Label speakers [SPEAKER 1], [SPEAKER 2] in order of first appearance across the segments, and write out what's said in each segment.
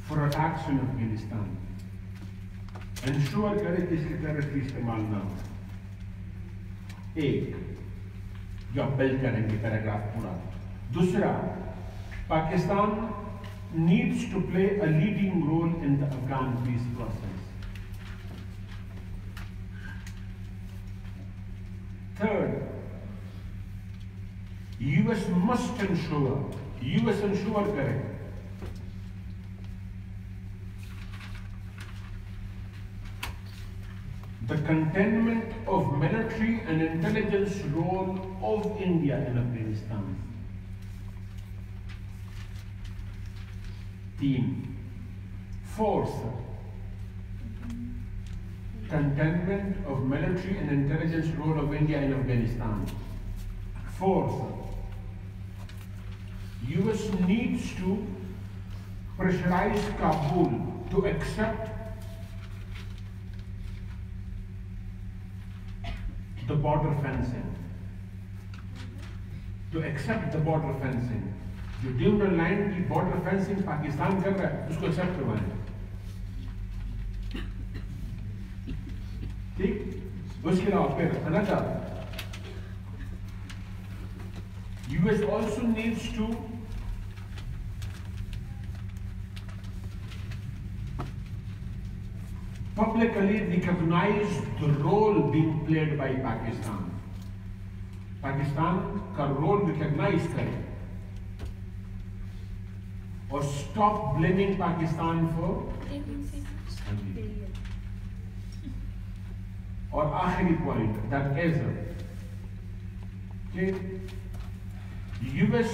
[SPEAKER 1] for attacks in Afghanistan. Ensure करे कि इसकी टेरिटरी इस्तेमाल ना हो। एक जो आप बिल्ड करेंगे पैराग्राफ पूरा। दूसरा, Pakistan needs to play a leading role in the Afghan peace process. Third, US must ensure, US ensure करे the containment of military and intelligence role of India in Afghanistan. Team. Fourth, containment of military and intelligence role of India in Afghanistan. Fourth, US needs to pressurize Kabul to accept the border fencing. To accept the border fencing. जो ड्यूरल line की border fencing Pakistan कर रहा है उसको accept करवाएं। ठीक, उसके अलावा फिर another, US also needs to publicly recognize the role being played by Pakistan. Pakistan का रोल रिकॉग्नाइज करे और stop blaming Pakistan for और आखिरी पॉइंट that is कि US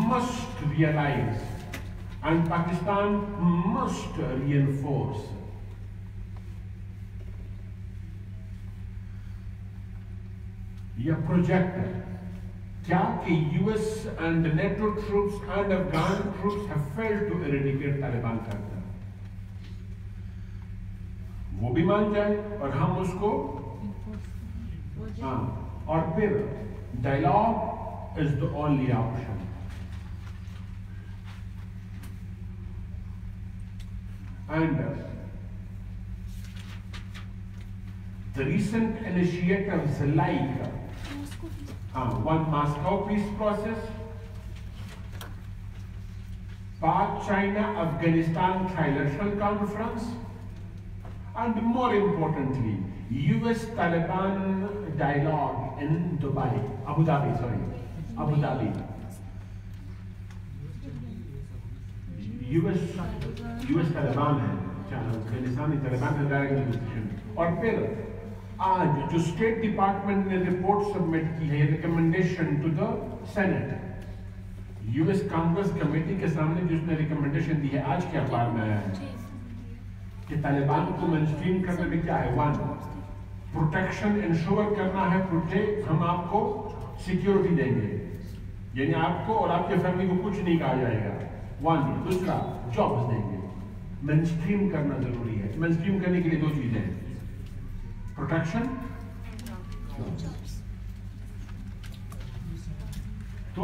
[SPEAKER 1] must realize and Pakistan must reinforce या project क्या कि US and NATO troops and Afghan troops have failed to eradicate Taliban करता है, वो भी मान जाए और हम उसको हाँ, और फिर dialogue is the only option. And the recent initiatives like one Moscow peace process, Pak-China-Afghanistan trilateral conference, and more importantly, US-Taliban dialogue in Abu Dhabi. US-Taliban है, अफगानिस्तान तालिबान का डायरेक्ट नेगोशिएशन। और फिर आज जो स्टेट डिपार्टमेंट ने रिपोर्ट सबमिट की है, recommendation to the senate, US Congress committee के सामने जिसने रिकमेंडेशन दी है, आज के अखबार में आया है कि तालिबान को मेनस्ट्रीम करने में क्या है, वन प्रोटेक्शन इंश्योर करना है, हम आपको सिक्योरिटी देंगे, यानी आपको और आपके फैमिली को कुछ नहीं कहा जाएगा, वन। दूसरा, जॉब्स देंगे। मेनस्ट्रीम करना जरूरी है। मेनस्ट्रीम करने के लिए दो चीजें हैं, प्रोटेक्शन, तो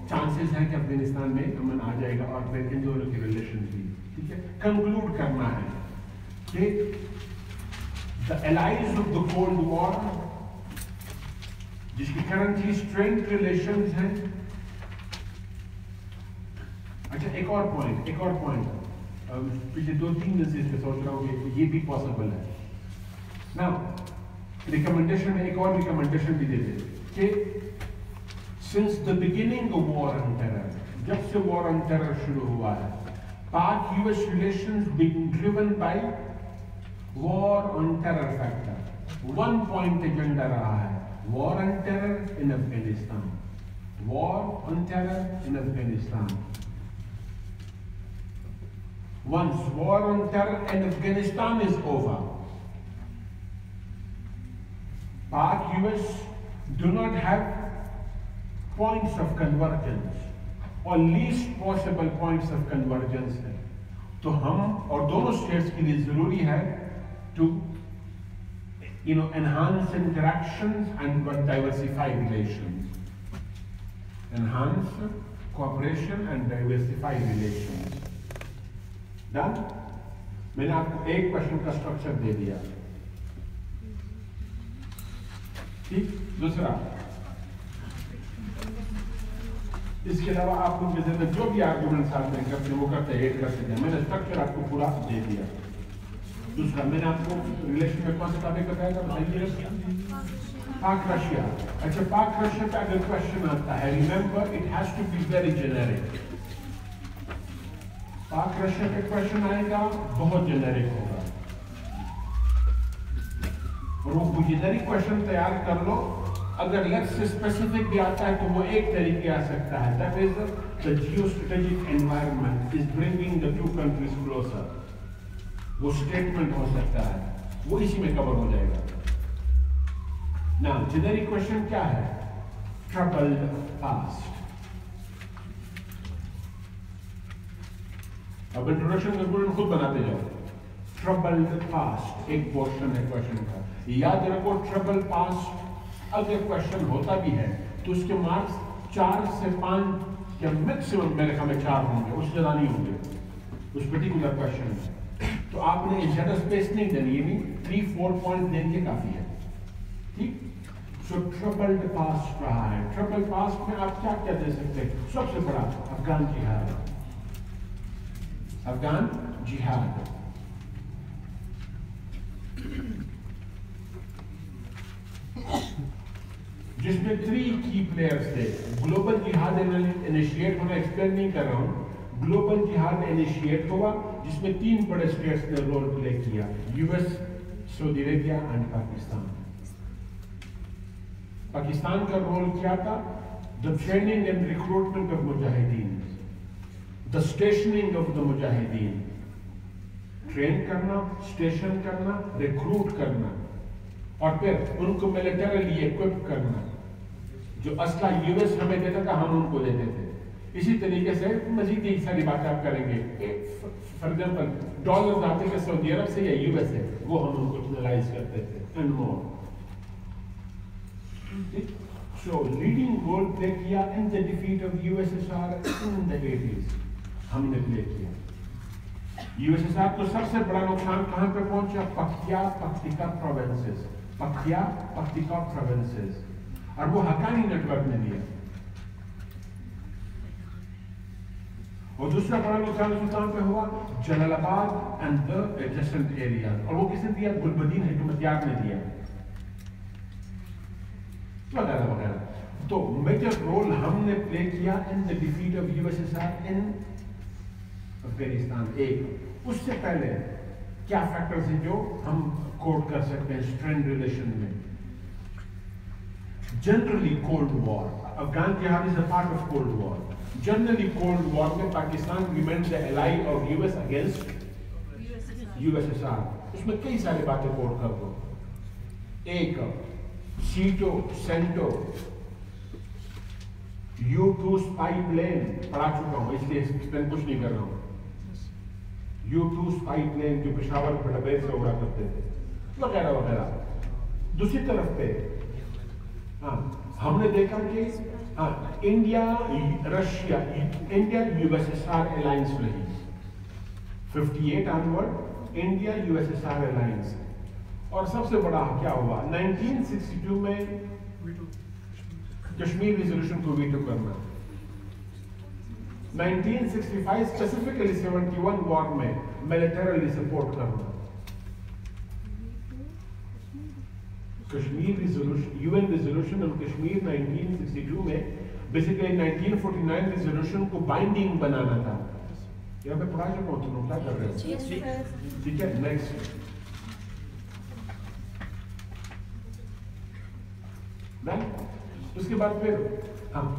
[SPEAKER 1] चांसेस है कि अफगानिस्तान में अमन आ जाएगा और फिर इन दोनों के रिलेशन भी ठीक है। कंक्लूड करना है कि the allies of the cold war जिसकी करंटली स्ट्रेंथ रिलेशंस हैं। अच्छा, एक और पॉइंट पिछले 2-3 दिन से इस पे सोच रहा हूँ कि ये भी पॉसिबल है ना। रिकमेंडेशन में एक और रिकमेंडेशन भी दे दे कि since the beginning of war on terror, जब से वॉर ऑन टेरर शुरू हुआ है, पाक US relations being driven by war on terror factor. One point agenda रहा है, war on terror in Afghanistan, war on terror in Afghanistan. Once war on terror in Afghanistan is over, Pak US do not have points of convergence or least possible points of convergence है, तो हम और दोनों states के लिए जरूरी है to enhance interactions and diversify relations, enhance cooperation and diversify relations. Done? मैंने आपको एक क्वेश्चन का स्ट्रक्चर दे दिया, ठीक। दूसरा, इसके अलावा आप लोग जैसे जो भी आर्गुमेंट्स आप करते हैं वो करते हैं, कर सकते हैं। मैंने स्ट्रक्चर आपको पूरा दे दिया। दूसरा, मैंने आपको रिलेशन में कौन सा टॉपिक बताया था, बताइए। पाक रशिया। अच्छा, पाक रशिया का अगर क्वेश्चन आता है, remember it has to be very generic. Pak Russia का क्वेश्चन आएगा, बहुत जेनेरिक होगा, और वो जेनेरिक क्वेश्चन तैयार कर लो। अगर लेट्स से स्पेसिफिक भी आता है तो वो एक तरीके आ सकता है, that is the geostrategic environment is bringing the two countries closer. वो स्टेटमेंट हो सकता है, वो इसी में कवर हो जाएगा ना। जेनेरिक क्वेश्चन क्या है, ट्रबल्ड पास्ट। अब इंट्रोडक्शन कंक्लूजन खुद बनाते जाओ। ट्रबल्ड पास्ट एक पोर्शन है क्वेश्चन का, याद रखो। ट्रबल पास्ट अगर क्वेश्चन होता भी है तो उसके मार्क्स 4 से 5 या मैक्सिमम मेरे ख्याल में 4 होंगे, उससे ज्यादा नहीं होंगे उस पर्टिकुलर क्वेश्चन में। तो आपने ज्यादा स्पेस नहीं देनी, ये 3-4 पॉइंट देंगे काफी है, ठीक। सो ट्रबल्ड पास्ट रहा है। ट्रबल पास्ट में आप क्या क्या दे सकते हैं, सबसे बड़ा अफगान जिहाद। अफगान जिहाद, जिसमें 3 की प्लेयर्स थे। ग्लोबल जिहाद इनिशिएट होना, एक्सप्लेन नहीं कर रहा हूं। ग्लोबल जिहाद इनिशिएट हुआ जिसमें 3 बड़े स्टेट्स ने रोल प्ले किया, US, Saudi Arabia and Pakistan. Pakistan का रोल क्या था, the training and recruitment of Mujahideen, the stationing of the Mujahideen, train करना, स्टेशन करना, रिक्रूट करना, और फिर उनको मिलिटरली इक्विप करना। जो असला यूएस हमें देता था, हम उनको देते थे। इसी तरीके से मजीद एक सारी बातें आप करेंगे। फॉर एग्जाम्पल, डॉलर आते थे सऊदी अरब से या यूएस से, वो हम उनको यूटिलाइज करते थे and more. So leading role play किया in the defeat of USSR in the 80s, हमने प्ले किया। यूएसएसआर को सबसे बड़ा नुकसान कहां पे पहुंचा, पख्तिया प्रोविंसेस, पख्तिया प्रोविंसेस, और वो हकानी नेटवर्क ने दिया। और दूसरा बड़ा नुकसान कहां पे हुआ, Jalalabad and the adjacent areas, और वो किसने दिया, गुलबदीन हुकूमतियात ने दिया, वगैरह वगैरह। तो मेजर रोल हमने प्ले किया in the defeat of USSR in Afghanistan. एक, उससे पहले क्या फैक्टर्स हैं जो हम कोट कर सकते हैं स्ट्रेंथ रिलेशन में। Generally cold war, Afghan jihad is a part of cold war. Generally cold war में Pakistan remained the ally of US against USSR. उसमें कई सारी बातें कोट कर दो। एक, सीटो सेंटो U2 स्पाई प्लेन, पढ़ा चुका हूं इसलिए एक्सप्लेन कुछ नहीं कर रहा हूं। U2 स्पाई प्लेन जो पेशावर फटबेर से उड़ा करते थे, वगैरह वगैरह। दूसरी तरफ पे हमने देखा कि India Russia, India USSR alliance रही 58 ऑनवर्ड, इंडिया यूएसएसआर अलायंस। और सबसे बड़ा क्या हुआ, 1962 में कश्मीर रिजोल्यूशन को वीटो करना, 1965 स्पेसिफिकली 71 वॉर में मिलिटरली सपोर्ट करना, Kashmir resolution, UN resolution on Kashmir 1962 में बेसिकली 1949 रिजोल्यूशन को बाइंडिंग बनाना था। यहाँ पे पढ़ा चुका हूँ, तुम क्या कर रहे हो, ठीक है। नेक्स्ट उसके बाद फिर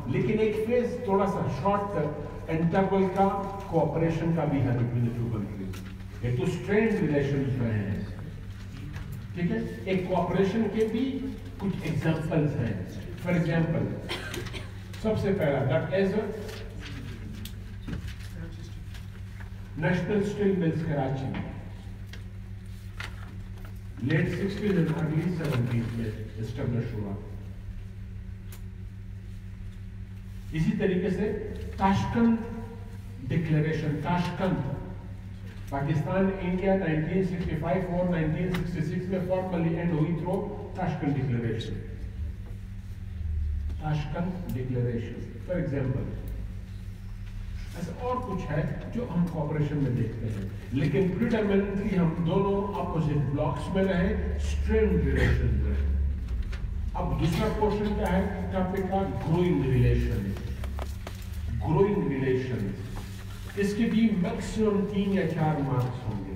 [SPEAKER 1] लेकिन एक फेज थोड़ा सा शॉर्ट इंटरवल का कोऑपरेशन का भी है बिटवीन द टू कंट्रीज। एक तो स्ट्रेंड रिलेशंस रहे हैं, ठीक है, एक कोऑपरेशन के भी कुछ एग्जांपल्स हैं। फॉर एग्जांपल सबसे पहला that is National Steel Mills Karachi, late 60s and early 70s में एस्टेब्लिश हुआ। इसी तरीके से Tashkent Declaration, Tashkent Pakistan India 1965 और 1966 में फॉर्मली एंड हुई through Tashkent Declaration. Tashkent Declaration for example, ऐसा और कुछ है जो हम कॉपरेशन में देखते हैं, लेकिन प्रीडोमिनेंटली हम दोनों अपोजिट ब्लॉक्स में रहे, स्ट्रेन रिलेशन में रहे। अब दूसरा पोर्शन क्या है टॉपिक का, ग्रोइंग रिलेशन। ग्रोइंग रिलेशन, इसके भी मैक्सिमम 3 या 4 मार्क्स होंगे।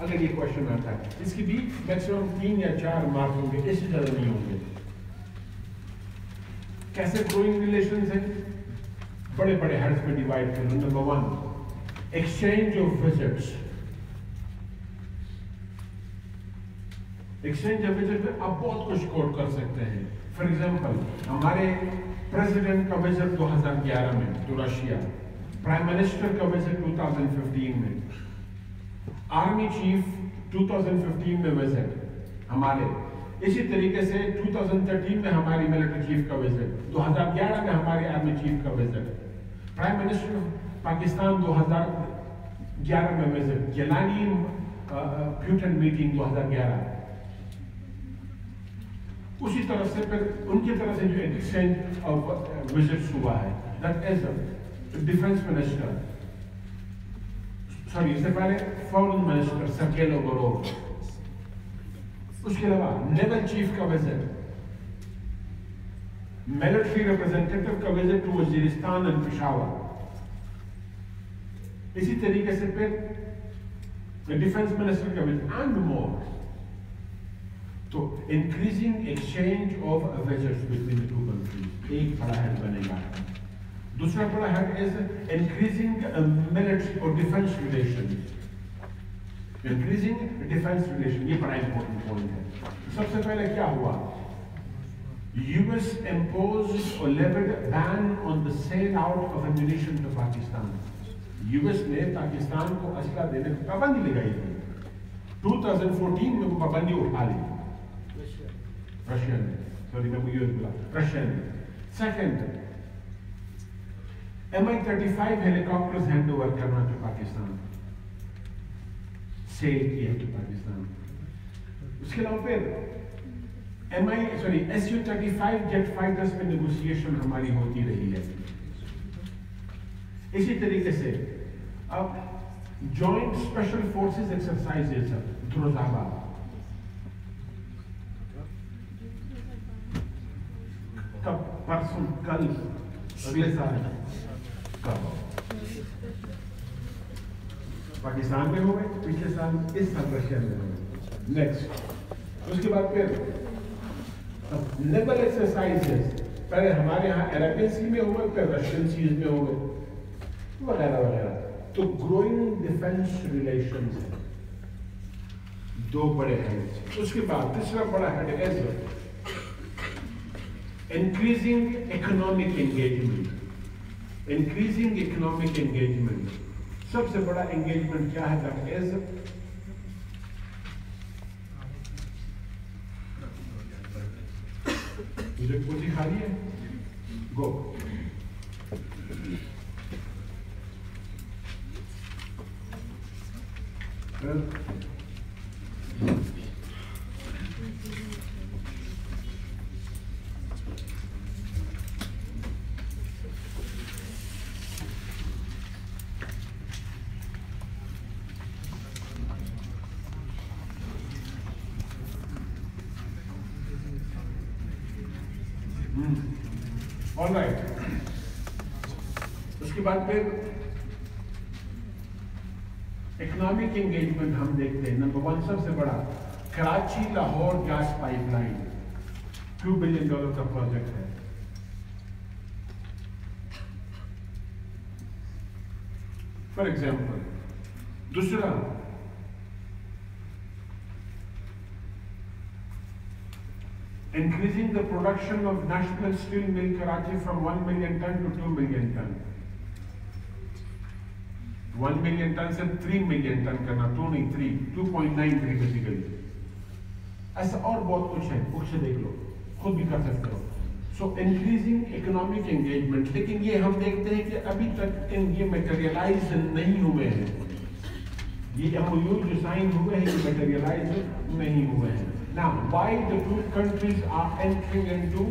[SPEAKER 1] अगर ये क्वेश्चन आता है, इसके भी मैक्सिमम 3 या 4 मार्क्स होंगे, इससे ज्यादा नहीं होंगे। कैसे ग्रोइंग रिलेशंस हैं? बड़े बड़े हेड्स में डिवाइड कर लो। Number 1, exchange of visits. Exchange of visit में आप बहुत कुछ कोट कर सकते हैं। फॉर एग्जांपल, हमारे प्रेसिडेंट का विजिट 2011 में टू रशिया, प्राइम मिनिस्टर का विजिट 2015 में, आर्मी चीफ 2015 में विजिट हमारे, इसी तरीके से 2013 में हमारी मिलिट्री चीफ का विजिट, 2011 में हमारी आर्मी चीफ का विजिट, प्राइम मिनिस्टर पाकिस्तान 2011 में विजिट, गिलानी प्यूटन मीटिंग 2011। उसी तरह से फिर उनकी तरफ से जो एक्सचेंज ऑफ विजिट्स हुआ है, that is defence minister, sorry इससे पहले फॉरेन मिनिस्टर सर्गेई लावरोव, उसके अलावा नेवल चीफ का विजिट, मिलिट्री रिप्रेजेंटेटिव का visit to Waziristan and Peshawar. इसी तरीके से फिर डिफेंस मिनिस्टर का विजिट एंड मोर। तो increasing exchange of visits between the two countries एक बड़ा हेड बनेगा। दूसरा बड़ा हेड इज इंक्रीजिंग मिलिट्री और defence relations. Increasing defence relation, ये बड़ा इंपॉर्टेंट पॉइंट है। सबसे पहले क्या हुआ? US imposed or levied a ban on the sale out of ammunition to Pakistan. US ने पाकिस्तान को असला देने की पाबंदी लगाई थी। 2014 में वो पाबंदी उठा ली रशिया ने, सॉरी मैं यूएस बोला, रशिया ने। Second, Mi-35 helicopters hand over करना टू पाकिस्तान, सेल किया टू पाकिस्तान। उसके अलावा फिर Su-35 जेट फाइटर्स में नेगोशिएशन हमारी होती रही है। इसी तरीके से अब जॉइंट स्पेशल फोर्सेस एक्सरसाइजेस ध्रुजाबा, कब? परसों, कल, अगले साल कब? पाकिस्तान में हो गए, पिछले साल, इस साल रशिया में हो गए। नेक्स्ट, उसके बाद फिर नेवल एक्सरसाइजेस, पहले हमारे यहाँ अरेबियन सी में हुए, फिर रशियन सीज में हो गए, वगैरह वगैरह। तो ग्रोइंग डिफेंस रिलेशंस है, दो बड़े हेड्स। उसके बाद तीसरा बड़ा head is increasing economic engagement. Increasing economic engagement, सबसे बड़ा एंगेजमेंट क्या है? दैट इज मुझे कुछ खाली है, गो। ऑलराइट, उसके बाद फिर इकोनॉमिक एंगेजमेंट हम देखते हैं। नंबर 1 सबसे बड़ा Karachi Lahore gas pipeline, $2 billion का प्रोजेक्ट है। फॉर एग्जाम्पल, दूसरा increasing the production of National Steel Mill Karachi from 1 million ton to 2 million ton. 1 million ton से 3 million ton करना, 2 नहीं 3, 2.93 बेसिकली। ऐसा और बहुत कुछ है, बुक से देख लो, खुद भी कर सकते हो। सो इंक्रीजिंग इकोनॉमिक एंगेजमेंट, लेकिन ये हम देखते हैं कि अभी तक ये मटेरियलाइज नहीं हुए हैं। ये MOU जो साइन हुए हैं ये मटेरियलाइज नहीं हुए हैं। Now, why the two countries are entering into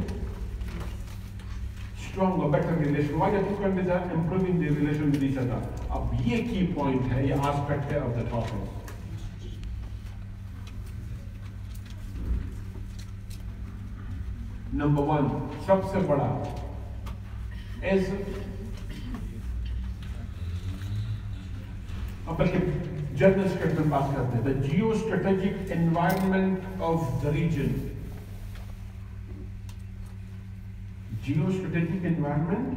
[SPEAKER 1] stronger, better relation? Why the two countries are improving their relation with each other? अब ये key point है, ये aspect है of the topic. Number one, सबसे बड़ा is अब बल्कि general statement बात करते हैं, the geostrategic environment of the region. Geostrategic environment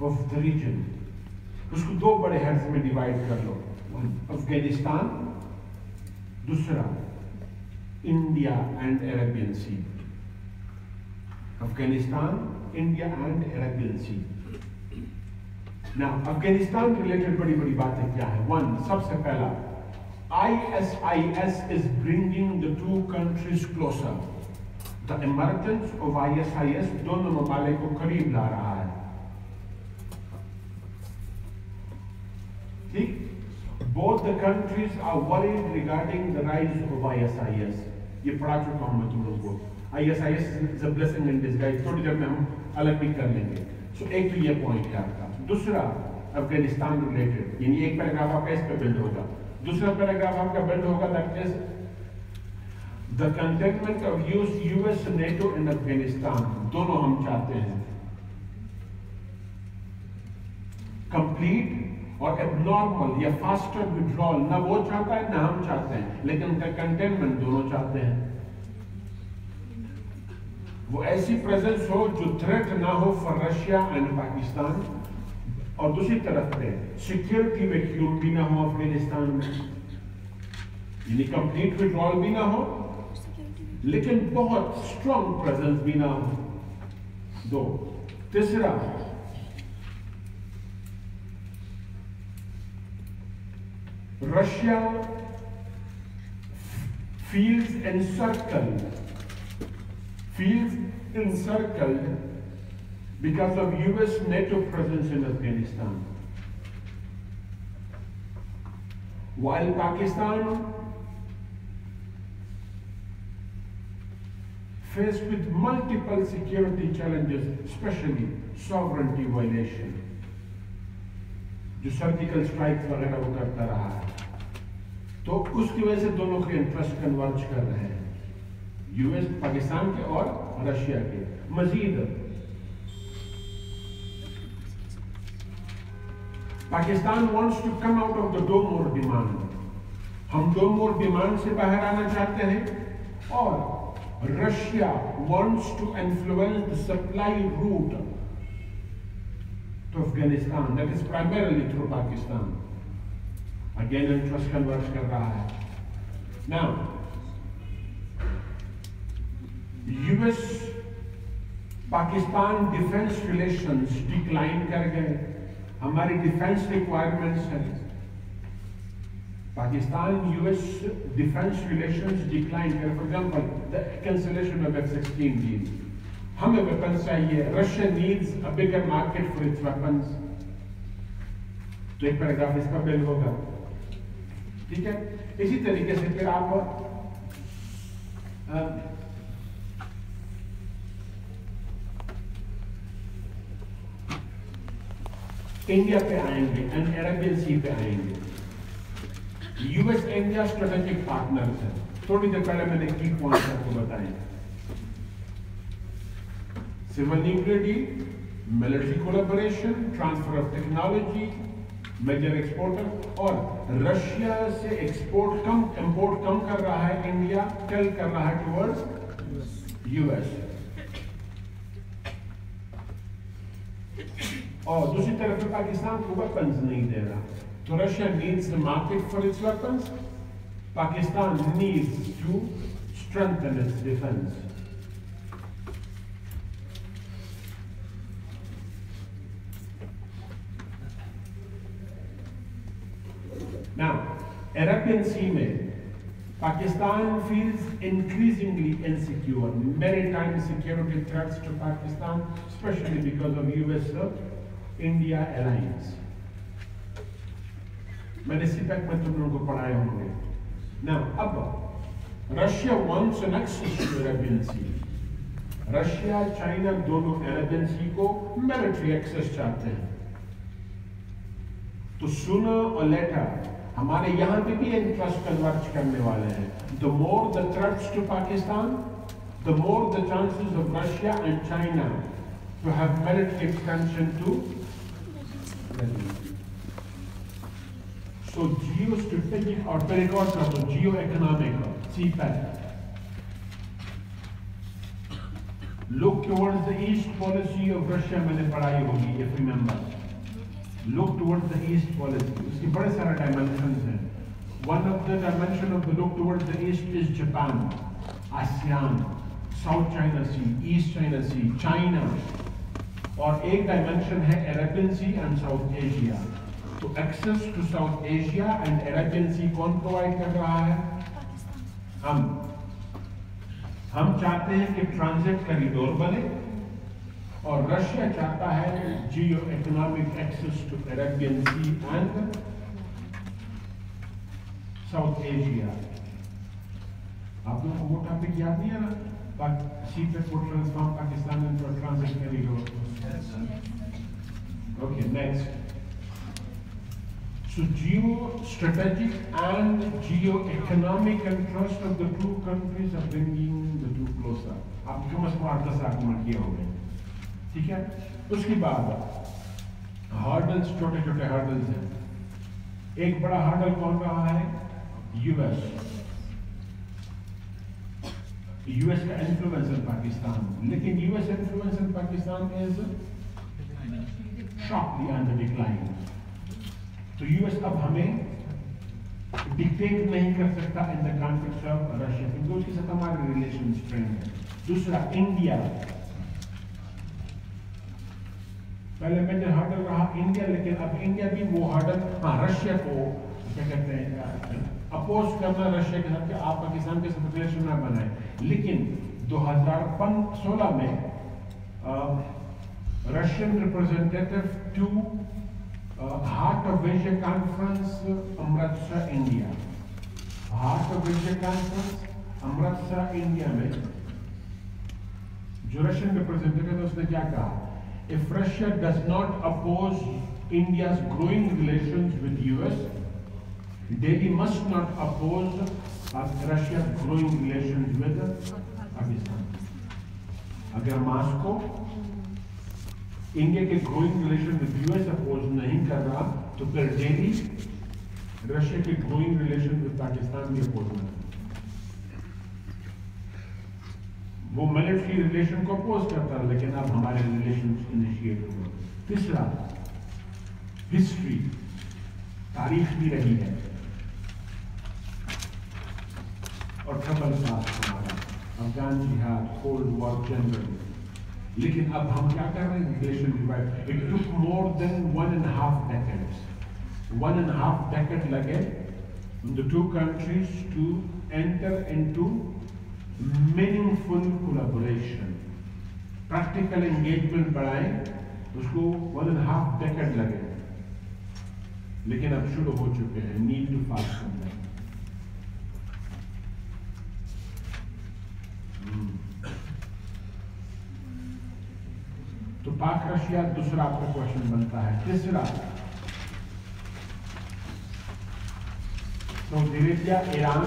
[SPEAKER 1] of the region. उसको दो बड़े हेड्स में डिवाइड कर लो, अफगानिस्तान, दूसरा India and Arabian sea. Afghanistan, India and Arabian sea. Now Afghanistan related बड़ी बड़ी बातें क्या है? वन, सबसे पहला, ISIS is bringing the two countries closer. The emergence of ISIS दोनों ममालिक को करीब ला रहा है। ठीक? Both the countries are worried regarding the rise of ISIS. ये पढ़ा चुका हूं मैं तुम लोगों को। ISIS is a blessing in disguise। थोड़ी देर में हम अलग भी कर लेंगे। So एक तो ये पॉइंट है आपका। दूसरा अफगानिस्तान रिलेटेड, यानी एक पैराग्राफ आपका इस पे बिल्ड होगा। दूसरा पैराग्राफ आपका बिल्ड होगा that is the containment of US NATO इन अफगानिस्तान। दोनों हम चाहते हैं कंप्लीट और एबनॉर्मल या फास्टर विड्रॉल, ना वो चाहता है ना हम चाहते हैं, लेकिन उनका कंटेनमेंट दोनों चाहते हैं। वो ऐसी प्रेजेंस हो जो थ्रेट ना हो फॉर रशिया एंड पाकिस्तान, और दूसरी तरफ पे सिक्योरिटी वैक्यूम भी ना हो अफगानिस्तान में, यानी कंप्लीट विड्रॉल भी ना हो लेकिन बहुत स्ट्रॉन्ग प्रेजेंस भी ना हो। दो, तीसरा Russia feels encircled because of US NATO presence in Afghanistan. While Pakistan faced with multiple security challenges, especially sovereignty violation, जो सर्जिकल स्ट्राइक वगैरह वो करता रहा है, तो उसकी वजह से दोनों के इंटरेस्ट कन्वर्ज कर रहे हैं, यूएस पाकिस्तान के और रशिया के। मजीद Pakistan wants to come out of the do more demand. हम डो मोर डिमांड से बाहर आना चाहते हैं, और Russia wants to influence the supply route to Afghanistan, that is primarily through Pakistan. Again interest converge कर रहा है। Now US Pakistan defence relations decline कर गए। हमारी डिफेंस रिक्वायरमेंट्स हैं, Pakistan US defence relations decline कर। For example the cancellation of F-16 deal, हमें weapons चाहिए, Russia needs a bigger market for its weapons, तो एक पैराग्राफ इसका बिल्ड होगा। ठीक है, इसी तरीके से फिर आप इंडिया पे आएंगे एंड अरेबियन सी पे आएंगे। यूएस इंडिया स्ट्रेटेजिक पार्टनर्स है। थोड़ी देर पहले मैंने की पॉइंट्स आपको बताए, civil nuclear, military collaboration, transfer of technology, major exporter, और रशिया से एक्सपोर्ट कम इंपोर्ट कम कर रहा है इंडिया, टेल कर रहा है टुवर्ड्स यूएस। और दूसरी तरफ पाकिस्तान को वेपन्स नहीं दे रहा, तो Russia needs the market for its weapons, Pakistan needs to strengthen its defence. Now Arabian Sea में Pakistan feels increasingly insecure. Maritime security threats to Pakistan, especially because of US-India alliance. मैंने CPEC में तुम लोगों को पढ़ाए होंगे. Now, अब Russia wants an access to Arabian Sea. Russia China दोनों अरेबियन सी को मिलिट्री एक्सेस चाहते हैं. तो sooner or later हमारे यहाँ पे भी इंटरेस्ट कन्वर्ज करने वाले हैं. The more the threats to Pakistan, the more the chances of Russia and China to have military expansion to. So geostrategic और periodic geo-economic CPEC. Look towards the east policy of Russia मैंने पढ़ाई होगी, if remember. Look towards the east policy. उसके बड़े सारे dimensions हैं. One of the dimension of the look towards the east is Japan, ASEAN, South China Sea, East China Sea, China. और एक dimension है Arabian Sea and South Asia. तो access to South Asia and Arabian Sea कौन provide कर रहा है? हम चाहते हैं कि ट्रांजिट कॉरिडोर बने और रशिया चाहता है geo economic access to Arabian sea and South Asia. आप लोगों को वो टॉपिक याद नहीं है ना? CPEC को transform Pakistan into transit corridor. Okay, next. So geostrategic and geo-economic interest of the two countries are bringing the two closer. आप कम से कम 8-10 आर्गुमेंट किए होंगे, ठीक है? उसके बाद हर्डल्स, छोटे-छोटे हर्डल्स हैं. एक बड़ा हर्डल कौन रहा है? US. US का इन्फ्लुएंस इन पाकिस्तान. लेकिन US influence in Pakistan is sharply on the decline. तो US अब हमें डिक्टेट नहीं कर सकता in the context of Russia, क्योंकि उसके साथ हमारे रिलेशन स्ट्रेन है. दूसरा, इंडिया. पहले मैंने हर्डल रहा इंडिया, लेकिन अब इंडिया भी वो हर्डल, रशिया को क्या कहते हैं, अपोज करना रशिया के साथ कि आप पाकिस्तान के साथ रिलेशन ना बनाए. लेकिन 2016 में Russian representative to Heart of Asia Conference, Amritsar, India. Heart of Asia Conference, Amritsar, India में जो रशियन रिप्रेजेंटेटिव है उसने क्या कहा? If Russia does not oppose India's growing relations with US, Delhi must not oppose Russia's growing relations with Pakistan. अगर Moscow India के growing relation with US oppose नहीं कर रहा, तो फिर दिल्ली रशिया के ग्रोइंग रिलेशन विद पाकिस्तान भी अपोज नहीं. वो मिलिट्री रिलेशन को अपोज करता है, लेकिन अब हमारे रिलेशन इनिशिएट हुए. तीसरा, हिस्ट्री, तारीख भी रही है और ट्रबल पास्ट हमारा, अफगान जिहाद, कोल्ड वॉर जनरल. लेकिन अब हम क्या कर रहे हैं? Relation divide. It took more than 1.5 decades. 1.5 decade लगे the two countries to enter into meaningful collaboration. Practical engagement बढ़ाए, उसको 1.5 decade लगे. लेकिन अब शुरू हो चुके हैं. नीड टू फास्ट करना. तो पाक रशिया दूसरा आपका क्वेश्चन बनता है. तीसरा, Saudi Arabia, Iran,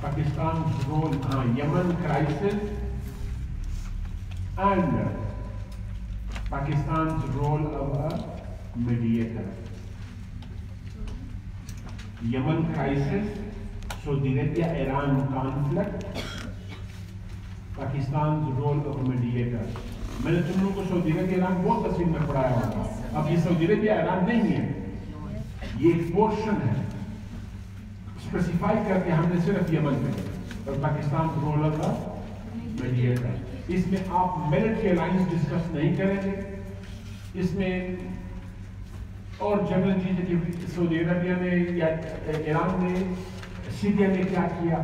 [SPEAKER 1] Pakistan role, Yemen crisis and Pakistan role of a mediator. Yemen crisis, Saudi Arabia Iran conflict, Pakistan role of mediator. मैंने तुम लोगों को सऊदी अरेबिया ईरान बहुत तस्वीर में पढ़ाया होगा. अब ये सऊदी अरेबिया ईरान नहीं है, ये एक पोर्शन है. स्पेसिफाई करके हमने सिर्फ यमन में और पाकिस्तान रोल ऑफ मीडिएटर. इसमें आप मिलिट्री अलायंस डिस्कस नहीं करेंगे. इसमें और जनरल चीजें कि सऊदी अरेबिया ने या ईरान ने सीरिया ने क्या किया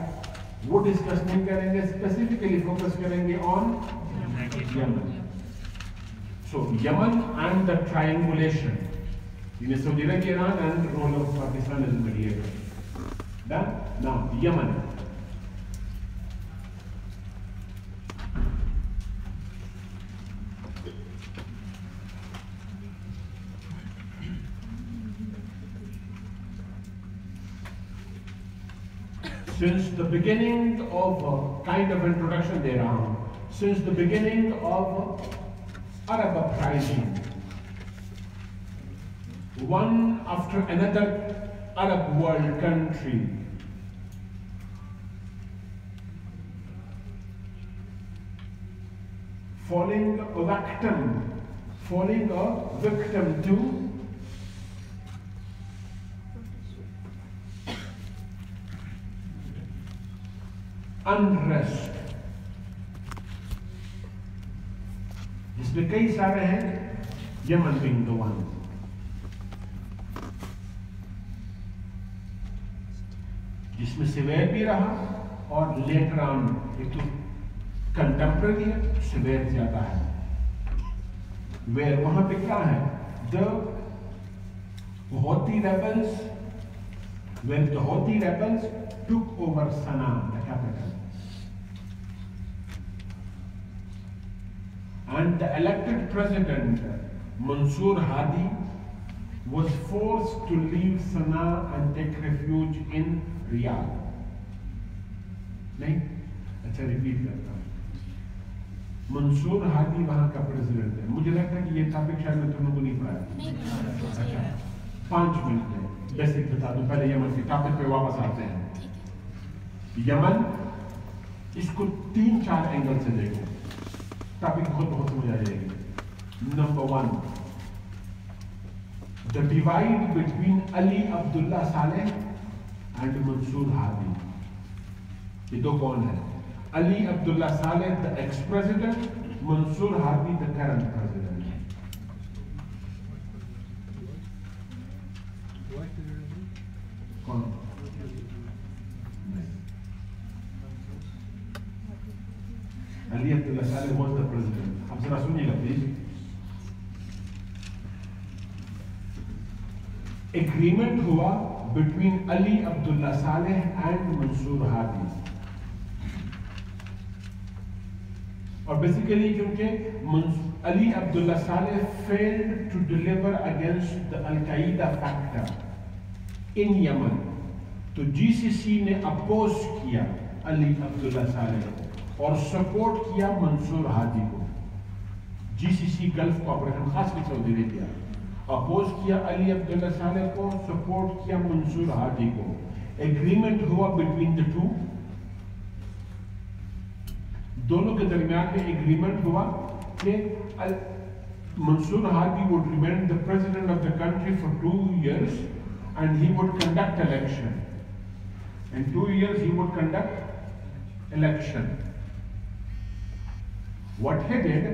[SPEAKER 1] वो डिस्कस नहीं करेंगे, स्पेसिफिकली फोकस करेंगे on Yemen. So Yemen and the triangulation in Saudi Arabia, Iran and the role of Pakistan as a mediator. Done? Now Yemen. Since the beginning of kind of introduction thereon, since the beginning of Arab uprising, one after another Arab world country falling a victim to unrest. जिसमें कई सारे हैं, Yemen being the one. जिसमें severe भी रहा और later on एक तो कंटेम्पररी है, सिवेयर ज्यादा है. वेयर वहां पे क्या है? The Houthi rebels, when the Houthi rebels took over Sana'a, the capital. And the elected president, Mansour Hadi, was forced to leave Sana'a and take refuge in Riyadh. नहीं? अच्छा repeat करता हूँ. मंसूर हादी वहाँ का प्रेसिडेंट है. मुझे लगता है कि ये टॉपिक शायद मैं तुम लोगों को नहीं पढ़ाया. अच्छा, 5 मिनट में बेसिक बता दूं. पहले यमन के टॉपिक पे वापस आते हैं. यमन, इसको 3-4 एंगल से देखो. टॉपिक खुद बहुत समझ आ जाएगी. Number 1, the divide between Ali Abdullah Saleh and Mansour Hadi. ये दो कौन है? Ali Abdullah Saleh the ex president, Mansour Hadi the current president. कौन? Ali Abdullah Saleh was the president. अब जरा सुनिएगा प्लीज. एग्रीमेंट हुआ between Ali Abdullah Saleh and Mansour Hadi. और बेसिकली क्योंकि Ali Abdullah Saleh failed to deliver against the al Qaeda factor in Yemen, तो GCC ने oppose किया अली अब्दुल्ला सालेह को और सपोर्ट किया मंसूर हादी को. जीसीसी गल्फ कॉर्पोरेशन खासकर सऊदी अरेबिया अपोज किया अली अब्दुल्ला सालेह को, सपोर्ट किया मंसूर हादी को. एग्रीमेंट हुआ बिटवीन द टू. दोनों के दरमियान में एग्रीमेंट हुआ कि Mansour Hadi would remain the president of the country for 2 years and he would conduct election. In 2 years he would conduct election. What he did,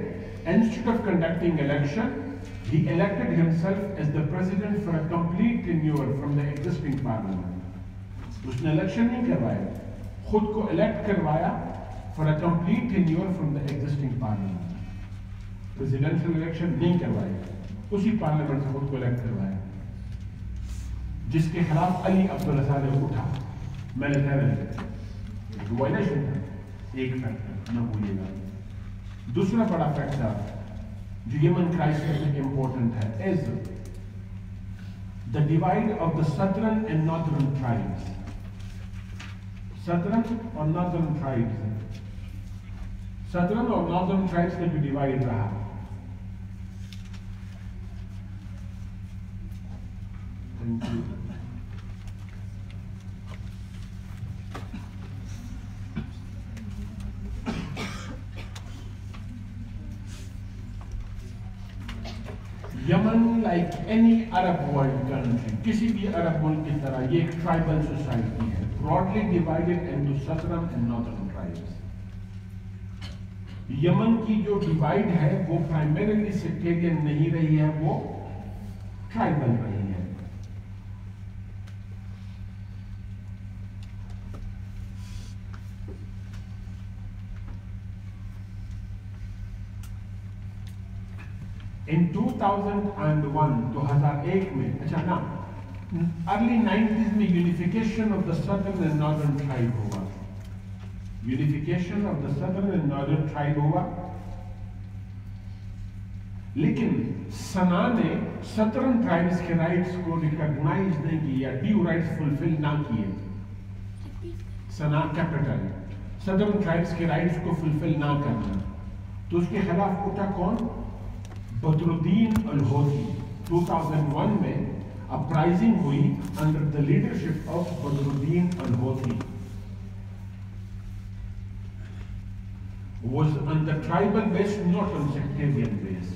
[SPEAKER 1] instead of conducting election, he elected himself as the president for a complete tenure from the existing parliament. उसने election नहीं करवाया, खुद को elect करवाया for a complete tenure from the existing parliament. Presidential election नहीं करवाया, उसी parliament से खुद को इलेक्ट करवाया, जिसके खिलाफ अली अब्दुल्ला सालेह उठा. मैंने कहा वायलेशन था. एक फैक्टर न भूलिएगा. दूसरा बड़ा फैक्टर जो यमन क्राइसिस में इंपॉर्टेंट है is the divide of the southern and northern tribes. Southern और नॉर्दर्न ट्राइब्स, सदर्न और नॉर्दर्न ट्राइब्स का जो डिवाइड रहा, thank you. Yemen like any Arab world country, किसी भी अरब मुल्क की तरह ये एक ट्राइबल सोसाइटी है, broadly divided into southern and northern tribes. Yemen की जो डिवाइड है वो प्राइमरीली सेक्टेरियन नहीं रही है, वो ट्राइबल रही है. 2001 में, अच्छा ना, अर्ली 90s में unification of the southern and northern tribe हुआ, unification of the southern and northern tribe हुआ, लेकिन सना ने सदर्न ट्राइब्स के राइट्स को रिकॉग्नाइज नहीं किया, ड्यू राइट्स फुलफिल ना किए। सना कैपिटल, सदर्न ट्राइब्स के राइट्स को फुलफिल ना करना, तो उसके खिलाफ उठा कौन? बदरुद्दीन अल-होती। 2001 में अपराइजिंग हुई under the leadership of Badruddin al Houthi, was on the tribal base, not on sectarian base.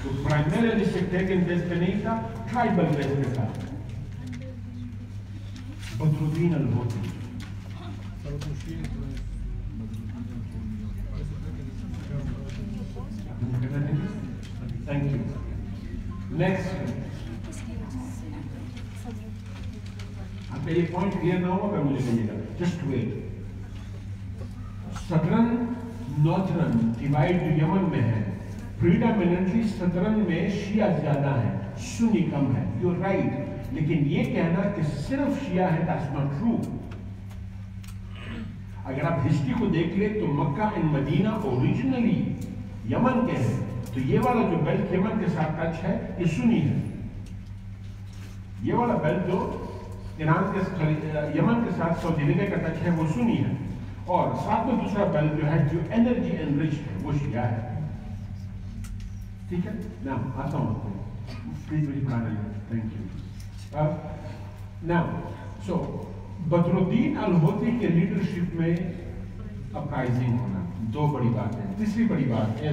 [SPEAKER 1] तो प्राइमरी सेक्टेरियन बेस पे नहीं था, ट्राइबल बेस पे था। Badruddin al-Houthi. Thank you. Next, अब ये पॉइंट क्लियर ना हुआ पर मुझे कहिएगा, just wait. Southern northern divide जो यमन में है, प्रीडोमिनेंटली सदर्न में शिया ज्यादा है, सुन्नी कम है, यू राइट, लेकिन ये कहना कि सिर्फ शिया है, दैट्स नॉट ट्रू। अगर आप हिस्ट्री को देख ले तो मक्का एंड मदीना ओरिजिनली यमन के हैं, तो ये वाला जो बेल्ट यमन के साथ टच है ये सुन्नी है, ये वाला बेल्ट जो ईरान के यमन के साथ सऊदी अरबिया का टच है वो सुन्नी है, और साथ में दूसरा बेल्ट जो है जो एनर्जी एनरिच्ड है वो शिया है। ठीक है ना, आता हूँ, प्लीज मुझे पढ़ाना है, thank you. Now so Badruddin al-Houthi के लीडरशिप में अपराइजिंग होना, दो बड़ी बात है। तीसरी बड़ी बात है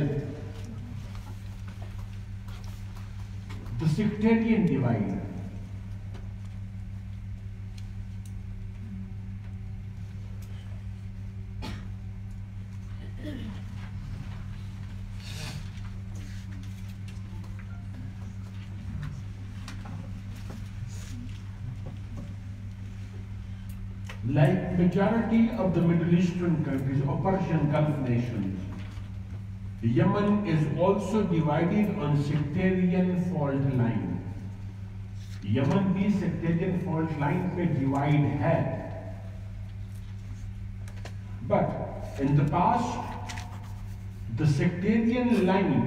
[SPEAKER 1] the sectarian divide. Like majority of the Middle Eastern countries or Persian Gulf nations, Yemen is also divided on sectarian fault line. Yemen भी sectarian fault line पे divide है, but in the past the sectarian line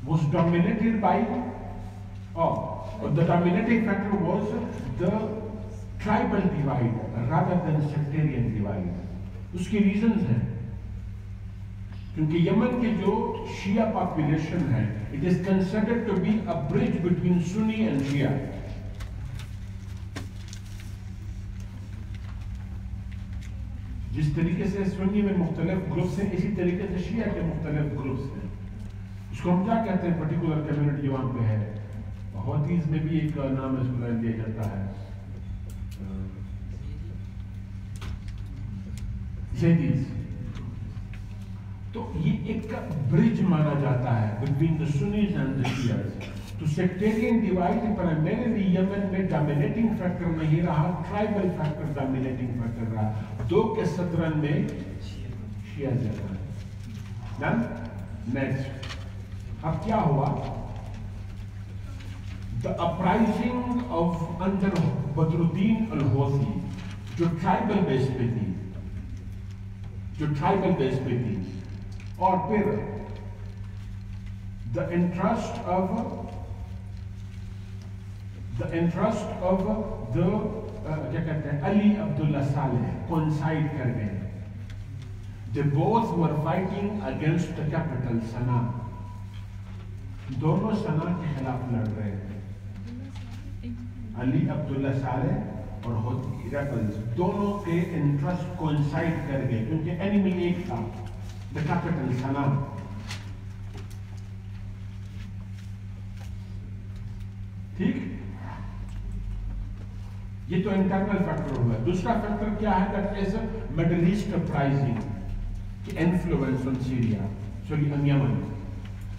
[SPEAKER 1] was dominated by the dominating factor was the tribal divide rather than sectarian divide. उसके reasons हैं, क्योंकि Yemen के जो शिया population है, it is considered to be a bridge between Sunni and Shia. जिस तरीके से सुन्नी में मुख्तलिफ ग्रुप्स हैं, इसी तरीके से शिया के मुख्तलिफ ग्रुप्स हैं। इसको हम क्या कहते हैं? पर्टिकुलर कम्युनिटी जो वहाँ पे है, हौतीज में भी एक नाम इसको दिया जाता है, ज़ैदीज़। तो ये एक ब्रिज माना जाता है between the Sunnis and the Shias. तो सेक्टेरियन डिवाइड प्राइमरीली यमन में डोमिनेटिंग फैक्टर नहीं रहा, ट्राइबल फैक्टर डोमिनेटिंग फैक्टर रहा। दो के सदरन में शिया ज्यादा है। नेक्स्ट, अब क्या हुआ? The uprising of under Badruddin अल-होती जो ट्राइबल बेस पे थी, और फिर the interest of the क्या कहते हैं, अली अब्दुल्ला सालेह coincide कर गए। They both were fighting against the capital सना, दोनों सना के खिलाफ लड़ रहे थे। अली अब्दुल्ला सालेह और होती रेबल्स दोनों के इंटरेस्ट कोइंसाइड कर गए, क्योंकि एनिमी एक था, द कैपिटल सना। ठीक, ये तो इंटरनल फैक्टर हुआ। दूसरा फैक्टर क्या है? That is Middle East uprising की influence on Syria, sorry on Yemen.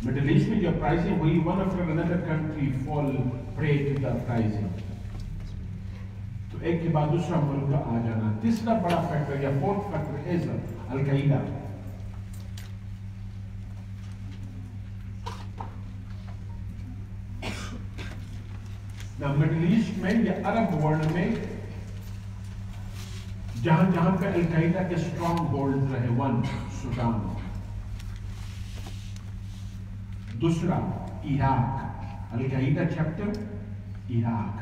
[SPEAKER 1] Middle East में जो अपराइजिंग हुई, one after another country fall prey to the uprising. तो एक के बाद दूसरा मुल्क का आ जाना। तीसरा बड़ा फैक्टर या फोर्थ फैक्टर इज अल-कायदा। ना मिडिल ईस्ट में या अरब वर्ल्ड में जहां जहां पे अल-कायदा के स्ट्रॉन्ग होल्ड रहे, वन सूडान, दूसरा Iraq, al-Qaeda chapter Iraq,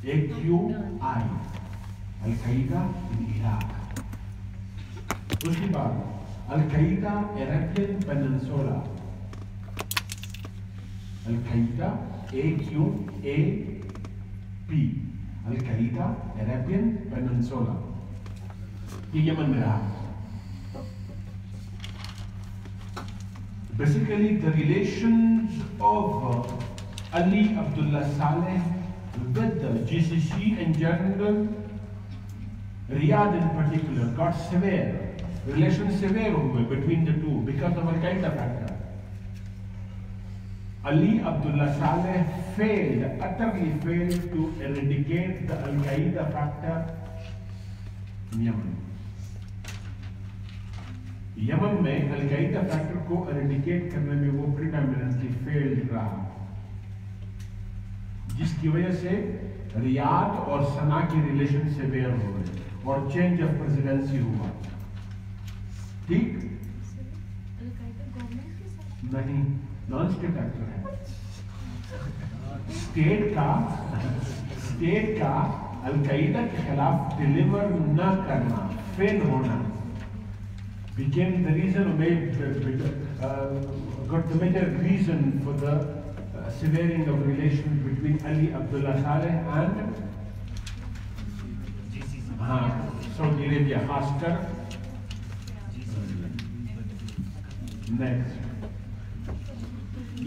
[SPEAKER 1] AQI al-Qaeda in Iraq. उसके बाद al-Qaeda Arabian Peninsula, al-Qaeda AQAP al-Qaeda Arabian Peninsula, ये यमन में रहा। Basically, the relations of Ali Abdullah Saleh with the GCC in general, Riyadh in particular, got severe. Relations severe हुए between the two because of Al-Qaeda factor. Ali Abdullah Saleh utterly failed to eradicate the Al-Qaeda factor in Yemen. Yemen में al Qaeda factor को eradicate करने में वो predominantly failed रहा, जिसकी वजह से रियाद और सना के रिलेशन सेवियर हो गए और चेंज ऑफ प्रेसिडेंसी हुआ। ठीक नहीं, नॉन स्टेट एक्टर है। स्टेट का अल-कायदा के खिलाफ डिलीवर न करना, फेल होना, became the reason, got the major reason for the severing of relations between Ali Abdullah Saleh and Saudi Arabia, खासकर। नेक्स्ट,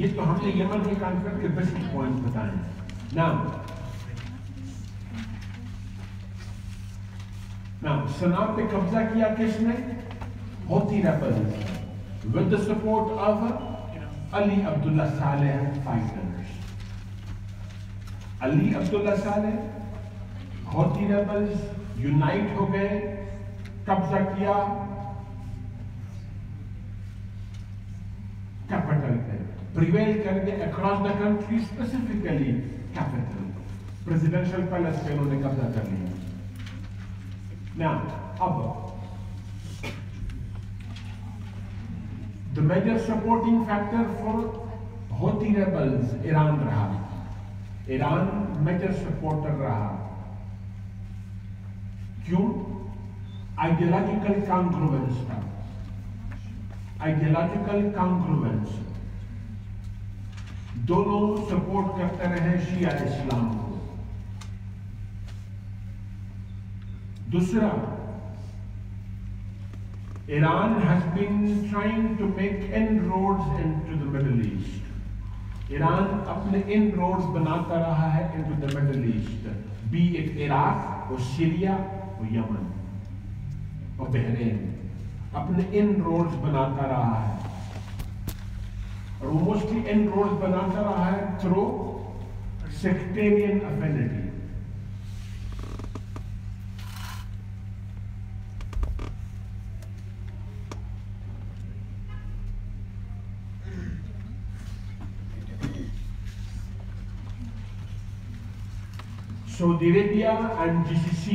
[SPEAKER 1] ये तो हमने यमन के कॉन्फ्लिक्ट के बेसिक पॉइंट बताए। नाउ सना पे कब्जा किया किसने? Houthi rebels with the support of Ali Abdullah Saleh fighters. Ali Abdullah Saleh, Houthi rebels unite हो गए, कब्जा किया कैपिटल पे, प्रिवेल कर गए across the country, specifically capital, presidential palace पे उन्होंने कब्जा कर लिया। Now, अब the major supporting factor for Houthi rebels Iran रहा। ईरान मेजर सपोर्टर रहा। क्यों? आइडियोलॉजिकल कॉन्ग्रुएंस था। आइडियोलॉजिकल कॉन्ग्रुएंस, दोनों सपोर्ट करते रहे शिया इस्लाम को। दूसरा, Iran has been trying to make inroads into the Middle East. Iran अपने inroads बनाता रहा है into the Middle East, be it Iraq or Syria or Yemen और बहरीन, अपने inroads बनाता रहा है और वो mostly inroads बनाता रहा है through sectarian affinity. Saudi Arabia and GCC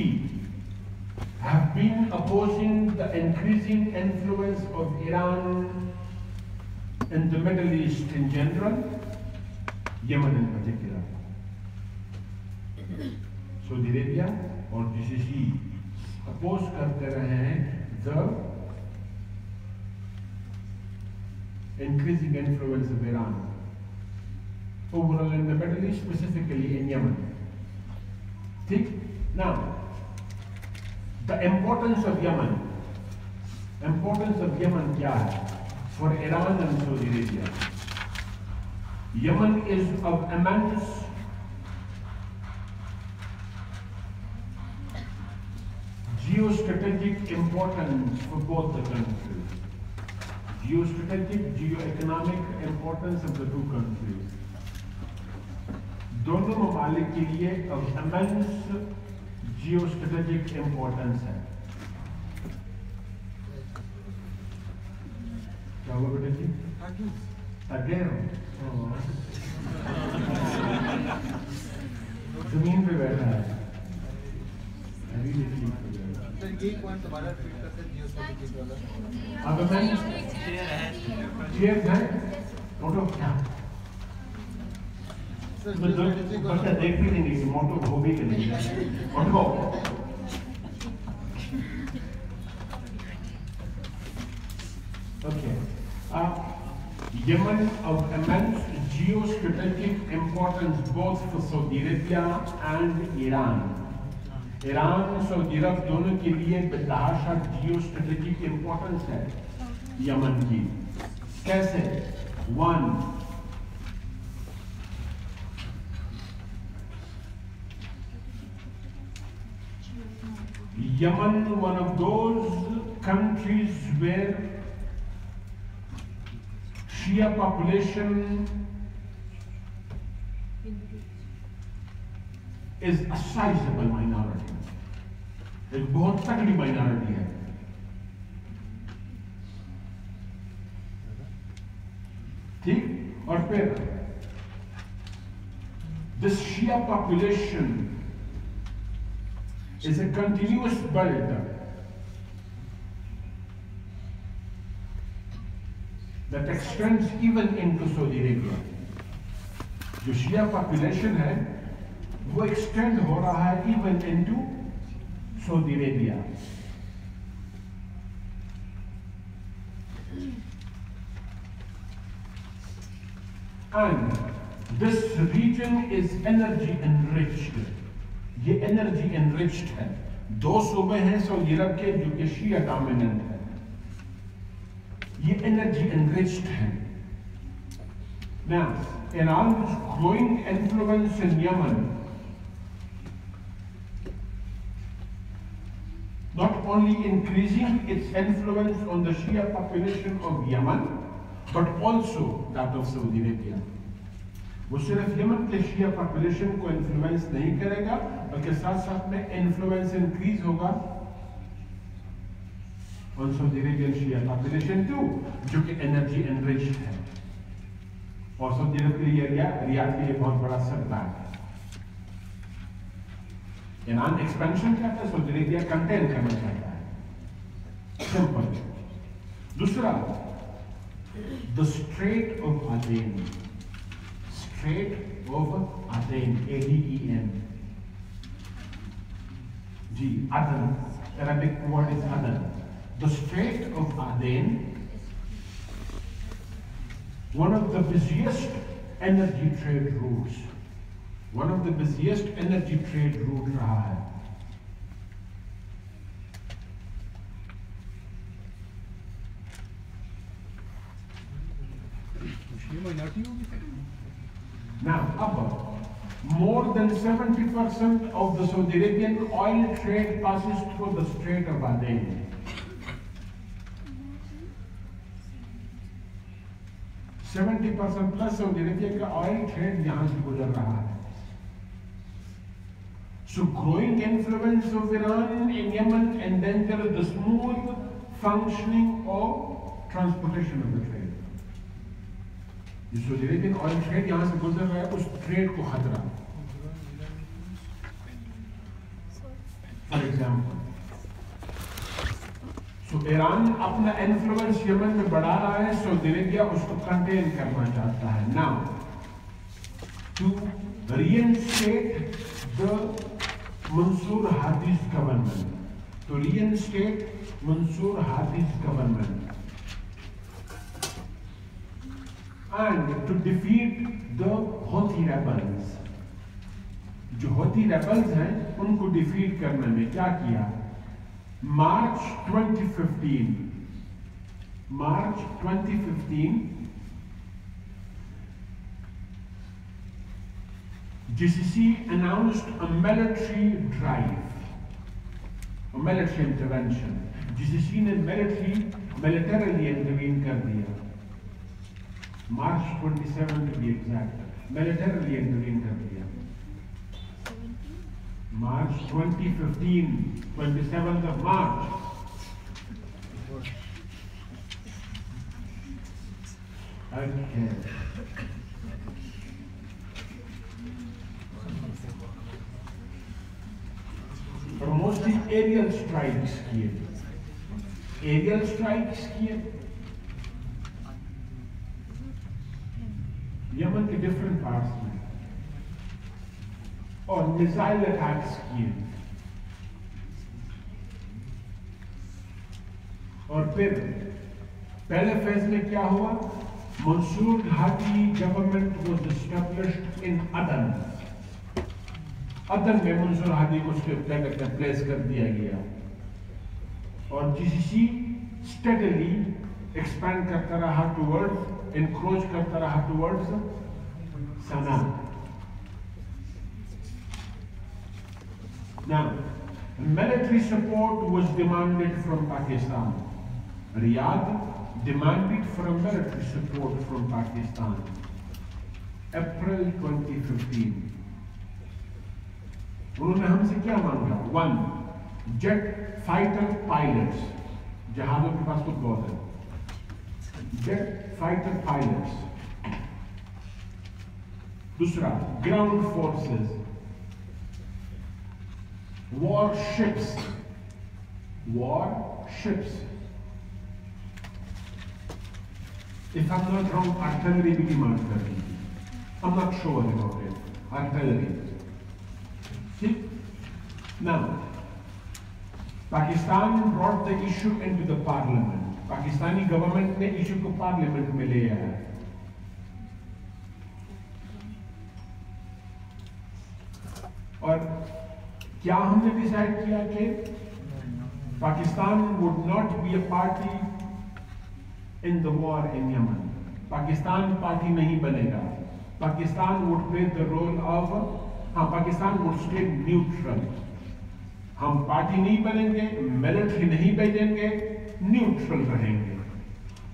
[SPEAKER 1] have been opposing the increasing influence of Iran in the Middle East in general, Yemen in particular. Saudi Arabia और GCC oppose करते रहे हैं the increasing influence of Iran overall in the Middle East, specifically in Yemen. Now, the importance of Yemen क्या है for Iran and Saudi Arabia? Yemen is of immense geostrategic importance for both the countries. Geostrategic, geoeconomic importance of the two countries. दोनों ममालिक के लिए immense geo strategic importance है। क्या हुआ बेटा जी? अगेन जमीन पे बैठा है। अब मैं चेयर है फोटो क्या बच्चा देख भी नहीं कि मोटो हो भी कि नहीं उनको okay Yemen of immense geostrategic importance both for Saudi Arabia and Iran. Iran Saudi Arab दोनों के लिए बेतहाशा जियोस्ट्रेटेजिक इंपॉर्टेंस है यमन की। कैसे? One, Yemen, one of those countries where Shia population is a sizable minority. एक बहुत तगड़ी माइनॉरिटी है। ठीक? और फिर this Shia population is a continuous belt that extends even into Saudi Arabia. जो Shia population है वो extend हो रहा है even into Saudi Arabia. And this region is energy enriched. ये energy enriched है। दो सूबे हैं सऊदी अरब के जो कि शिया डोमिनेंट है। ये energy enriched है। Now, Iran's growing influence in Yemen not only increasing its influence on the Shia population of Yemen, but also that of Saudi Arabia. वो सिर्फ यमन के शिया पॉपुलेशन को इन्फ्लुएंस नहीं करेगा, बल्कि साथ साथ में इन्फ्लुएंस इंक्रीज होगा on Saudi Arabian Shia population too, जो कि एनर्जी एनरिच्ड है। और सऊदी अरब के लिए रियाद के लिए बहुत बड़ा सेटबैक है। ईरान एक्सपेंशन चाहता है, सऊदी अरेबिया कंटेन करना चाहता है। सिंपल। दूसरा, the strait of Aden. Strait of Aden, ADEN। जी, Adan, Arabic word is Adan. The strait of Aden, one of the busiest energy trade routes. One of the busiest energy trade route रहा है। Now, more than 70% of the Saudi Arabian oil trade passes through the Strait of Aden. 70% plus Saudi Arabia का oil trade यहां से गुजर रहा है। So growing influence of Iran in Yemen endangers the smooth functioning of transportation of the trade. जो Saudi Arabian oil trade यहां से गुजर रहा है, उस ट्रेड को खतरा। फॉर एग्जाम्पल, ईरान अपना इन्फ्लुएंस यमन में बढ़ा रहा है, सऊदी अरेबिया उसको कंटेन करना चाहता है। Now, to reinstate the Mansour Hadi's government, to reinstate Mansour Hadi's government, and to defeat the Houthi rebels. जो Houthi rebels हैं, उनको डिफीट करने में क्या किया? March 2015, GCC announced a military drive, a military intervention. GCC ने militarily intervene कर दिया। March 27 to be exact, militarily intervene कर दिया। March 2015, 27th of March. Okay. और mostly aerial strikes किए, aerial strikes किए यमन के डिफरेंट पार्ट्स में, और मिसाइल अटैक्स किए, और फिर पहले फेज में क्या हुआ? Mansour Hadi government was established in Aden. Aden में मंसूर हादी को क्या कहते हैं, प्लेस कर दिया गया, और जीसीसी स्टेडली एक्सपैंड करता रहा टुवर्ड्स, encroach करता रहा towards Sana. Now, military support was demanded from Pakistan. Riyadh demanded from military support from Pakistan. April 2015. उन्होंने हमसे क्या मांगा? 1. Jet fighter pilots. जहाजों के पास कुछ बहुत है। Jet fighter pilots. दूसरा, ground forces, warships, if I'm not wrong, artillery भी डिमांड कर रही है, I'm not sure about it, artillery. See? Now, Pakistan brought the issue into the parliament. Pakistani government ने इशू को पार्लियामेंट में ले आया। और क्या हमने डिसाइड किया कि Pakistan would not be a party in the war in Yemen. Pakistan party नहीं बनेगा। Pakistan would play the role of, Pakistan would stay neutral. हम पार्टी नहीं बनेंगे, मिलिट्री नहीं भेजेंगे, न्यूट्रल रहेंगे।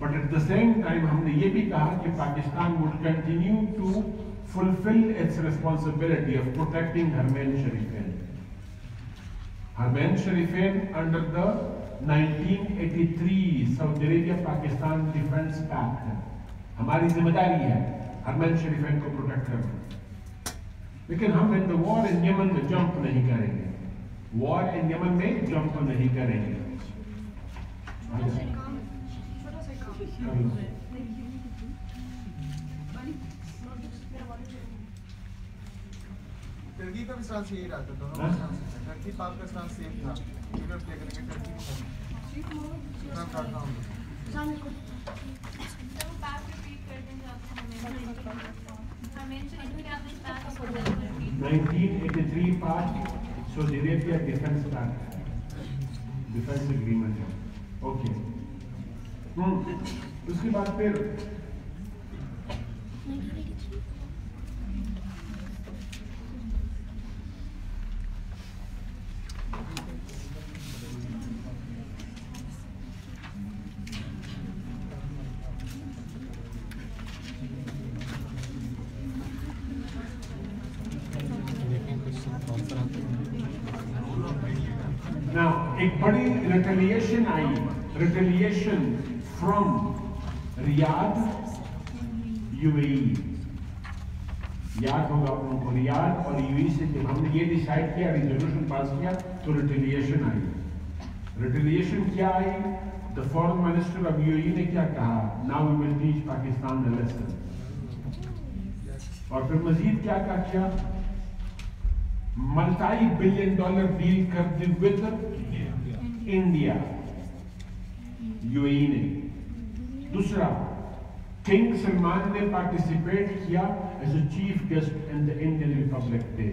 [SPEAKER 1] But at the same time हमने ये भी कहा कि Pakistan would continue to fulfil its responsibility of protecting हरमैन शरीफैन। हरमैन शरीफैन under the 1983 Saudi Arabia Pakistan defence pact, हमारी जिम्मेदारी है हरमैन शरीफैन को प्रोटेक्ट करना। लेकिन हम इन द वॉर इन यमन में जंप नहीं करेंगे, वॉर इन यमन में जंप नहीं करेंगे।
[SPEAKER 2] टर्की का भी स्टांस यही रहा था, दोनों का स्टांस, टर्की पाक का स्टांस सेम था। यूरोप प्ले करेंगे टर्की को मैं करता हूं। तो पाक रिपीट कर देंगे आपको। हमें शुरू क्या आपने Pak
[SPEAKER 1] 1983 Pak Saudi Arabia defence pact, defence agreement है। ओके, उसके बाद फिर एक बड़ी रिटेलिएशन आई, रिटेलिएशन फ्रॉम रियाद यूएई। याद होगा उनको, रियाद और यूएई से जब हमने ये डिसाइड किया, रिजोल्यूशन पास किया, तो रिटेलिएशन आई। रिटेलिएशन क्या आई? The foreign minister of UAE ने क्या कहा? Now we will teach Pakistan the lesson. और फिर मजीद क्या किया? $multi-billion डील कर दी विद इंडिया, यूएई ने। दूसरा, किंग सलमान ने पार्टिसिपेट किया as a chief guest in the Indian Republic Day.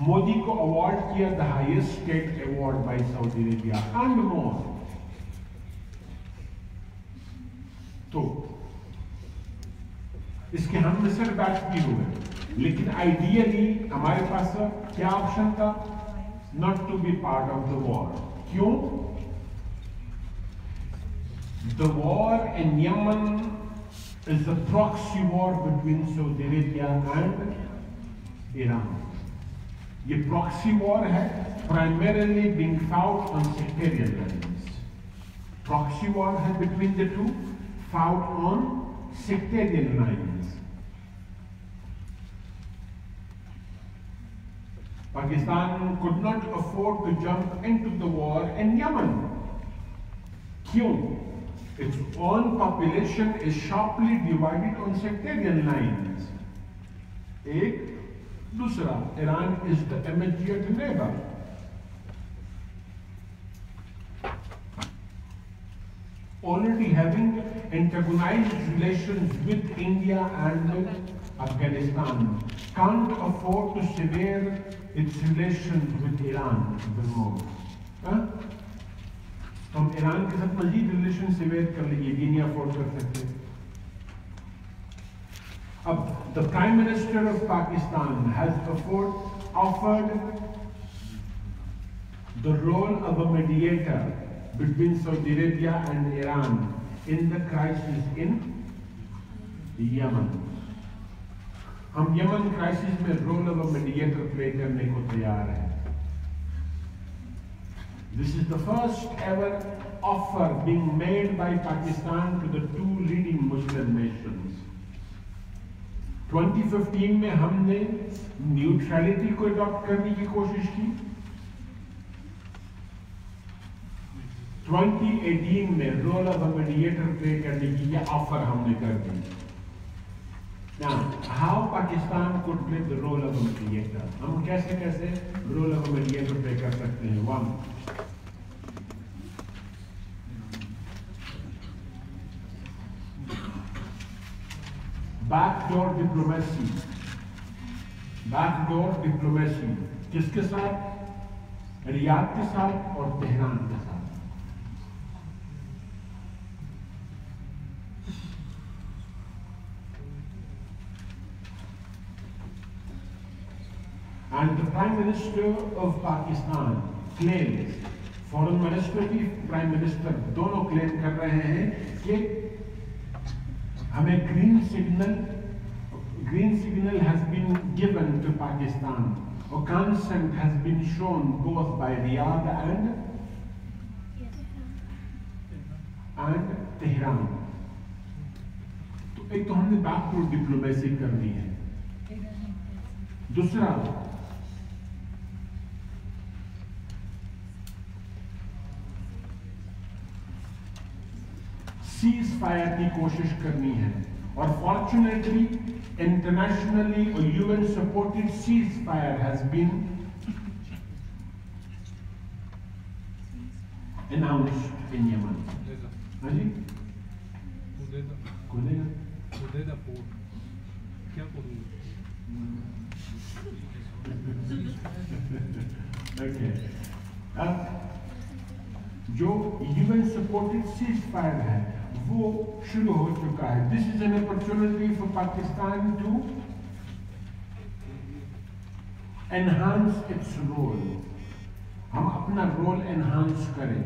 [SPEAKER 1] Modi को अवार्ड किया the highest state award by Saudi Arabia and more. तो इसके हम मिसर बैक भी हुए, लेकिन आइडियली हमारे पास क्या ऑप्शन था? Not to be part of the war. क्यों? The war in Yemen is the proxy war between Saudi Arabia and Iran. ये proxy war है, primarily being fought on sectarian lines. Proxy war है between the two, fought on sectarian lines. Pakistan could not afford to jump into the war in Yemen. क्यों? Its own population is sharply divided on sectarian lines. एक, दूसरा, Iran is the immediate neighbor. Already having antagonized relations with India and with Afghanistan, can't afford to sever its relations with Iran even more. हम Iran के साथ मजीद relation severe कर लिए, ये नहीं afford कर सकते. अब the prime minister of Pakistan has offered the role of a mediator between Saudi Arabia and Iran in the crisis in Yemen. हम यमन क्राइसिस में role of a mediator play करने को तैयार हैं. This is the first ever offer being made by Pakistan to the two leading Muslim nations. 2015 में हमने neutrality को adopt करने की कोशिश की. 2018 में role of a mediator play करने की ये ऑफर हमने कर दी. Now, how Pakistan could play the role of a mediator? हम कैसे role of a mediator play कर सकते हैं? One, backdoor diplomacy. Backdoor diplomacy किसके साथ? रियाद के साथ और तेहरान के साथ. And the Prime Minister of Pakistan claims, Foreign Minister की Prime Minister दोनों claim कर रहे हैं कि हमें green signal has been given to Pakistan, or consent has been shown both by Riyadh and Tehran. तो एक तो हमने backdoor diplomacy करनी है. दूसरा, सीज फायर की कोशिश करनी है. और फॉर्चुनेटली इंटरनेशनली और UN supported ceasefire has been announced in Yemen. हाँ जी,
[SPEAKER 2] खुदेदा पोर्ट क्या करूँगा?
[SPEAKER 1] Okay. अब जो यूएन सपोर्टेड सीज फायर है वो शुरू हो चुका है. This is an opportunity for Pakistan to enhance its role. हम अपना रोल एनहांस करें.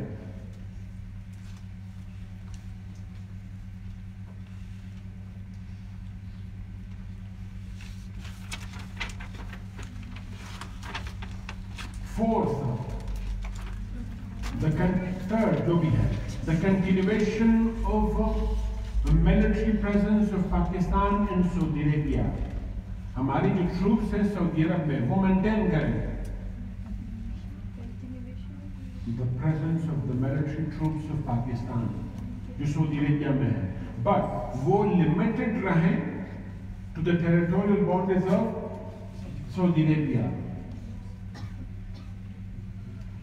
[SPEAKER 1] Fourth, third, जो भी है, the continuation of the military presence of Pakistan in Saudi Arabia. हमारी जो troops हैं सऊदी अरब में वो maintain करें. The presence of the military troops of Pakistan जो सऊदी अरबिया में है, but वो limited रहे to the territorial borders of Saudi Arabia.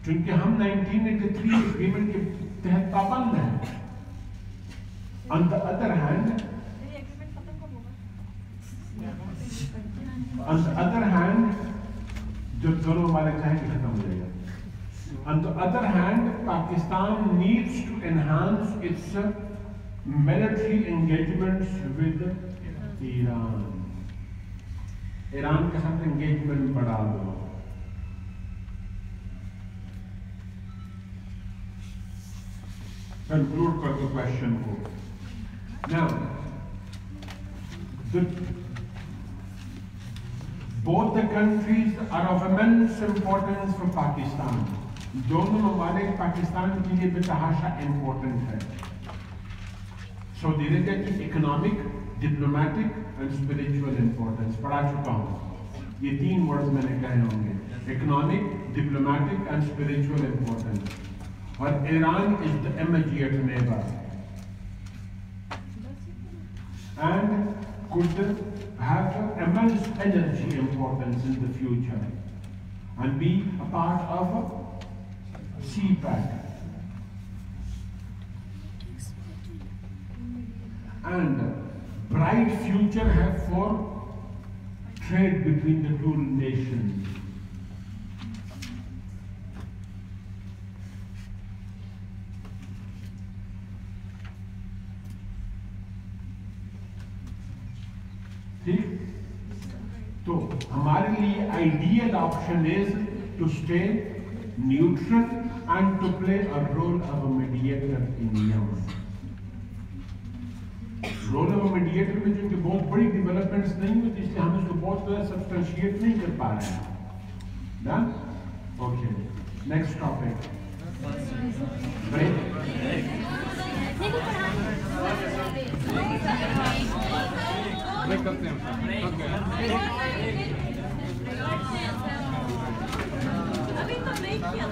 [SPEAKER 1] क्योंकि हम 1983 एग्रीमेंट के तहत पाबंद हैं. On the other hand, जो दोनों हमारे चाहेंगे खत्म हो जाएगा. On the other hand, Pakistan needs to enhance its military engagements with Iran. Iran के साथ एंगेजमेंट बढ़ा दो. Conclude कर दो क्वेश्चन को. Now, Both the countries are of immense importance for Pakistan. दोनों ममालिक पाकिस्तान के लिए बेतहाशा important है. So there is an economic, diplomatic and spiritual importance. पढ़ा चुका हूँ. ये 3 words मैंने कहे होंगे. Economic, diplomatic and spiritual importance. और Iran is the immediate neighbor. And could have immense energy importance in the future and be a part of a CPAC. And bright future have for trade between the two nations. ठीक, तो हमारे लिए ideal option is to stay neutral and to play a role of a mediator in Yemen. Role of a mediator में जो कि बहुत बड़ी developments नहीं हुई, इसलिए हम इसको बहुत ज़्यादा सब्सटेंशिएट नहीं कर पा रहे हैं. Done? Okay, next topic.
[SPEAKER 2] Break करते हैं.
[SPEAKER 3] अभी तो ब्रेक किया.